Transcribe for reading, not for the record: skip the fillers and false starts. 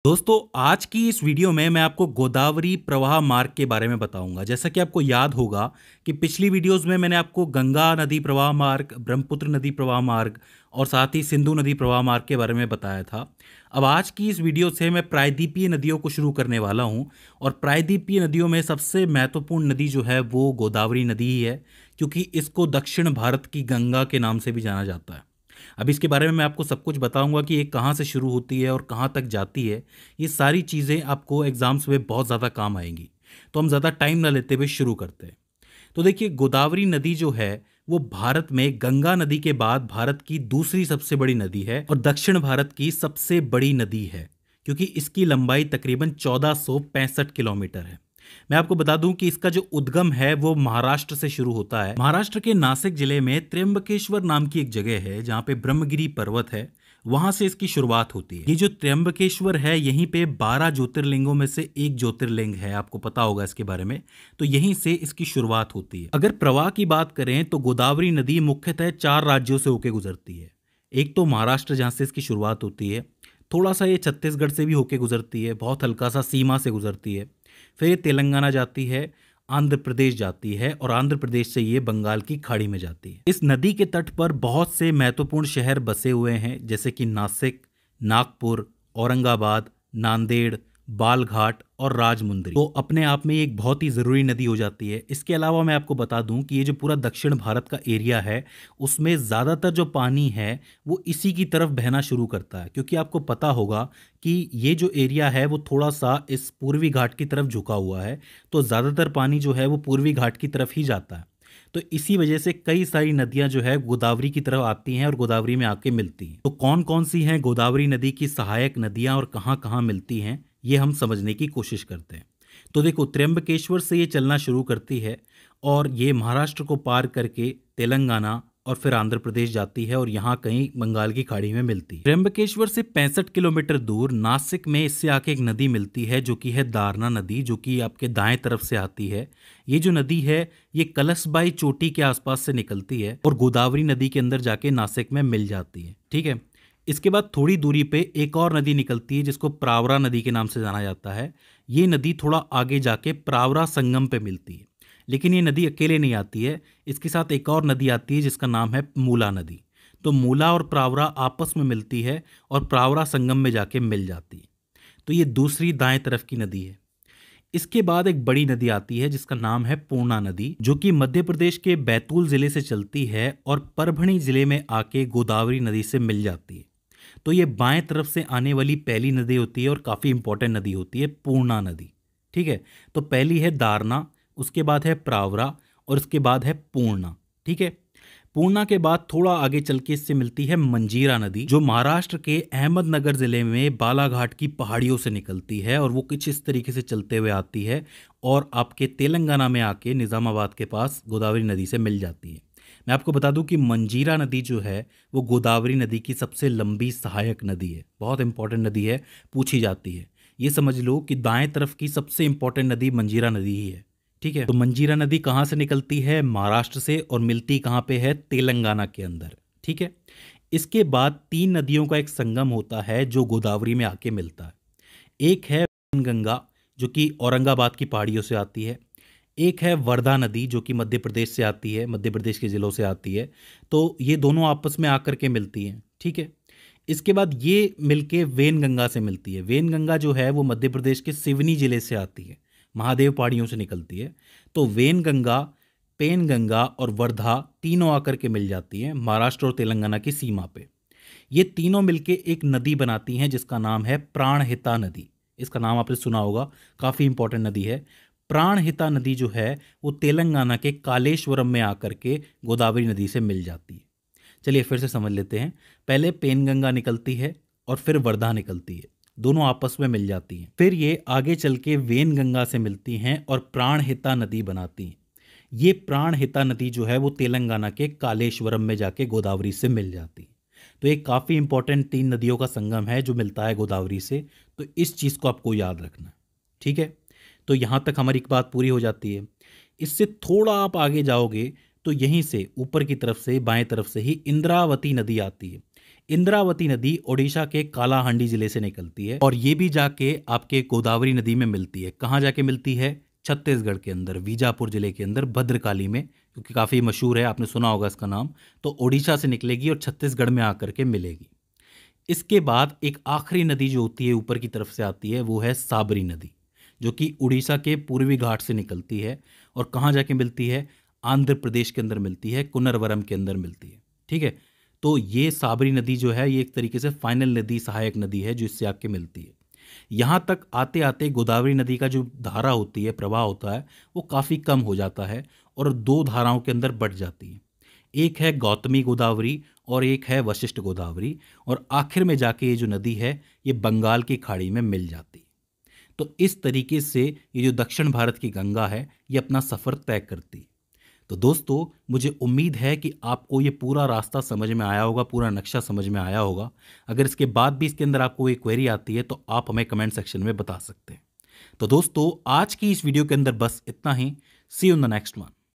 दोस्तों, आज की इस वीडियो में मैं आपको गोदावरी प्रवाह मार्ग के बारे में बताऊंगा। जैसा कि आपको याद होगा कि पिछली वीडियोस में मैंने आपको गंगा नदी प्रवाह मार्ग, ब्रह्मपुत्र नदी प्रवाह मार्ग और साथ ही सिंधु नदी प्रवाह मार्ग के बारे में बताया था। अब आज की इस वीडियो से मैं प्रायद्वीपीय नदियों को शुरू करने वाला हूं और प्रायद्वीपीय नदियों में सबसे महत्वपूर्ण नदी जो है वो गोदावरी नदी ही है, क्योंकि इसको दक्षिण भारत की गंगा के नाम से भी जाना जाता है। अब इसके बारे में मैं आपको सब कुछ बताऊंगा कि ये कहाँ से शुरू होती है और कहाँ तक जाती है। ये सारी चीज़ें आपको एग्जाम्स में बहुत ज़्यादा काम आएंगी। तो हम ज़्यादा टाइम ना लेते हुए शुरू करते हैं। तो देखिए, गोदावरी नदी जो है वो भारत में गंगा नदी के बाद भारत की दूसरी सबसे बड़ी नदी है और दक्षिण भारत की सबसे बड़ी नदी है, क्योंकि इसकी लंबाई तकरीबन 1465 किलोमीटर है। मैं आपको बता दूं कि इसका जो उद्गम है वो महाराष्ट्र से शुरू होता है। महाराष्ट्र के नासिक जिले में त्र्यंबकेश्वर नाम की एक जगह है जहाँ पे ब्रह्मगिरी पर्वत है, वहां से इसकी शुरुआत होती है। ये जो त्र्यंबकेश्वर है यहीं पे 12 ज्योतिर्लिंगों में से एक ज्योतिर्लिंग है, आपको पता होगा इसके बारे में। तो यहीं से इसकी शुरुआत होती है। अगर प्रवाह की बात करें तो गोदावरी नदी मुख्यतः 4 राज्यों से होकर गुजरती है। एक तो महाराष्ट्र जहाँ से इसकी शुरुआत होती है, थोड़ा सा ये छत्तीसगढ़ से भी होकर गुजरती है, बहुत हल्का सा सीमा से गुजरती है। फिर ये तेलंगाना जाती है, आंध्र प्रदेश जाती है और आंध्र प्रदेश से ये बंगाल की खाड़ी में जाती है। इस नदी के तट पर बहुत से महत्वपूर्ण शहर बसे हुए हैं, जैसे कि नासिक, नागपुर, औरंगाबाद, नांदेड़, बालघाट और राजमुंद्री। तो अपने आप में एक बहुत ही ज़रूरी नदी हो जाती है। इसके अलावा मैं आपको बता दूं कि ये जो पूरा दक्षिण भारत का एरिया है उसमें ज़्यादातर जो पानी है वो इसी की तरफ बहना शुरू करता है, क्योंकि आपको पता होगा कि ये जो एरिया है वो थोड़ा सा इस पूर्वी घाट की तरफ झुका हुआ है। तो ज़्यादातर पानी जो है वो पूर्वी घाट की तरफ ही जाता है। तो इसी वजह से कई सारी नदियां जो है गोदावरी की तरफ आती हैं और गोदावरी में आके मिलती हैं। तो कौन कौन सी हैं गोदावरी नदी की सहायक नदियां और कहाँ कहाँ मिलती हैं, ये हम समझने की कोशिश करते हैं। तो देखो, त्र्यंबकेश्वर से ये चलना शुरू करती है और ये महाराष्ट्र को पार करके तेलंगाना और फिर आंध्र प्रदेश जाती है और यहाँ कहीं बंगाल की खाड़ी में मिलती है। त्र्यंबकेश्वर से 65 किलोमीटर दूर नासिक में इससे आके एक नदी मिलती है जो कि है दारना नदी, जो कि आपके दाएं तरफ से आती है। ये जो नदी है ये कलसबाई चोटी के आसपास से निकलती है और गोदावरी नदी के अंदर जाके नासिक में मिल जाती है। ठीक है। इसके बाद थोड़ी दूरी पे एक और नदी निकलती है जिसको प्रावरा नदी के नाम से जाना जाता है। ये नदी थोड़ा आगे जाके प्रावरा संगम पे मिलती है, लेकिन ये नदी अकेले नहीं आती है, इसके साथ एक और नदी आती है जिसका नाम है मूला नदी। तो मूला और प्रावरा आपस में मिलती है और प्रावरा संगम में जाके मिल जाती है। तो ये दूसरी दाएं तरफ की नदी है। इसके बाद एक बड़ी नदी आती है जिसका नाम है पूर्णा नदी, जो कि मध्य प्रदेश के बैतूल जिले से चलती है और परभणी जिले में आके गोदावरी नदी से मिल जाती है। तो ये बाएं तरफ से आने वाली पहली नदी होती है और काफ़ी इंपॉर्टेंट नदी होती है, पूर्णा नदी। ठीक है। तो पहली है दारना, उसके बाद है प्रावरा और उसके बाद है पूर्णा। ठीक है। पूर्णा के बाद थोड़ा आगे चल के इससे मिलती है मंजीरा नदी, जो महाराष्ट्र के अहमदनगर जिले में बालाघाट की पहाड़ियों से निकलती है और वो कुछ इस तरीके से चलते हुए आती है और आपके तेलंगाना में आके निज़ामाबाद के पास गोदावरी नदी से मिल जाती है। मैं आपको बता दूं कि मंजीरा नदी जो है वो गोदावरी नदी की सबसे लंबी सहायक नदी है, बहुत इंपॉर्टेंट नदी है, पूछी जाती है। ये समझ लो कि दाएं तरफ की सबसे इंपॉर्टेंट नदी मंजीरा नदी ही है। ठीक है। तो मंजीरा नदी कहाँ से निकलती है? महाराष्ट्र से, और मिलती कहाँ पे है? तेलंगाना के अंदर। ठीक है। इसके बाद 3 नदियों का एक संगम होता है जो गोदावरी में आके मिलता है। एक है गंगा जो कि औरंगाबाद की पहाड़ियों से आती है। एक है वर्धा नदी जो कि मध्य प्रदेश से आती है, मध्य प्रदेश के ज़िलों से आती है। तो ये दोनों आपस में आकर के मिलती हैं। ठीक है। इसके बाद ये मिलके वेनगंगा से मिलती है। वेनगंगा जो है वो मध्य प्रदेश के सिवनी जिले से आती है, महादेव पहाड़ियों से निकलती है। तो वेनगंगा, पेनगंगा और वर्धा तीनों आकर के मिल जाती हैं महाराष्ट्र और तेलंगाना की सीमा पे। ये तीनों मिलके एक नदी बनाती हैं जिसका नाम है प्राणहिता नदी। इसका नाम आपने सुना होगा, काफ़ी इंपॉर्टेंट नदी है। प्राणहिता नदी जो है वो तेलंगाना के कालेश्वरम में आकर के गोदावरी नदी से मिल जाती है। चलिए फिर से समझ लेते हैं। पहले पेनगंगा निकलती है और फिर वर्धा निकलती है, दोनों आपस में मिल जाती हैं। फिर ये आगे चल के वेनगंगा से मिलती हैं और प्राणहिता नदी बनाती हैं। ये प्राणहिता नदी जो है वो तेलंगाना के कालेश्वरम में जाके गोदावरी से मिल जाती है। तो एक काफ़ी इंपॉर्टेंट 3 नदियों का संगम है जो मिलता है गोदावरी से। तो इस चीज़ को आपको याद रखना है। ठीक है। तो यहाँ तक हमारी एक बात पूरी हो जाती है। इससे थोड़ा आप आगे जाओगे तो यहीं से ऊपर की तरफ से बाएं तरफ से ही इंद्रावती नदी आती है। इंद्रावती नदी ओडिशा के कालाहांडी जिले से निकलती है और ये भी जाके आपके गोदावरी नदी में मिलती है। कहाँ जाके मिलती है? छत्तीसगढ़ के अंदर, बीजापुर जिले के अंदर भद्रकाली में, क्योंकि काफ़ी मशहूर है, आपने सुना होगा इसका नाम। तो ओडिशा से निकलेगी और छत्तीसगढ़ में आकर के मिलेगी। इसके बाद एक आखिरी नदी जो होती है ऊपर की तरफ से आती है, वो है साबरी नदी, जो कि उड़ीसा के पूर्वी घाट से निकलती है और कहाँ जाके मिलती है? आंध्र प्रदेश के अंदर मिलती है, कुन्नरवरम के अंदर मिलती है। ठीक है, तो ये साबरी नदी जो है ये एक तरीके से फाइनल नदी, सहायक नदी है जो इससे आके मिलती है। यहाँ तक आते आते गोदावरी नदी का जो धारा होती है, प्रवाह होता है, वो काफ़ी कम हो जाता है और दो धाराओं के अंदर बट जाती है। एक है गौतमी गोदावरी और एक है वशिष्ठ गोदावरी, और आखिर में जाके ये जो नदी है ये बंगाल की खाड़ी में मिल जाती है। तो इस तरीके से ये जो दक्षिण भारत की गंगा है ये अपना सफ़र तय करती है। तो दोस्तों, मुझे उम्मीद है कि आपको ये पूरा रास्ता समझ में आया होगा, पूरा नक्शा समझ में आया होगा। अगर इसके बाद भी इसके अंदर आपको कोई क्वेरी आती है तो आप हमें कमेंट सेक्शन में बता सकते हैं। तो दोस्तों, आज की इस वीडियो के अंदर बस इतना ही। See you in the next one.